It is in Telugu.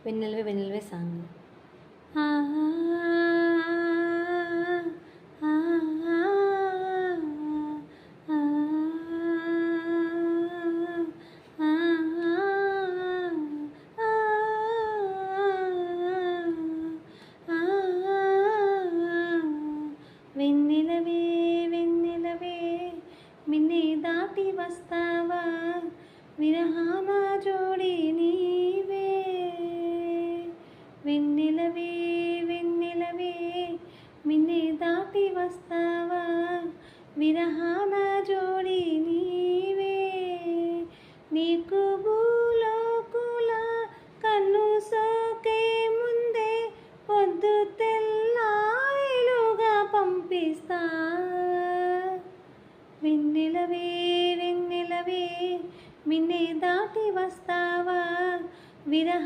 వెన్నెలవే వెన్నెలవే సాంగ్. వెన్నెలవే వెన్నెలవే మిన్నే దాటి వస్తావా, విరహాన జోడి నీవే. వెన్నెలవే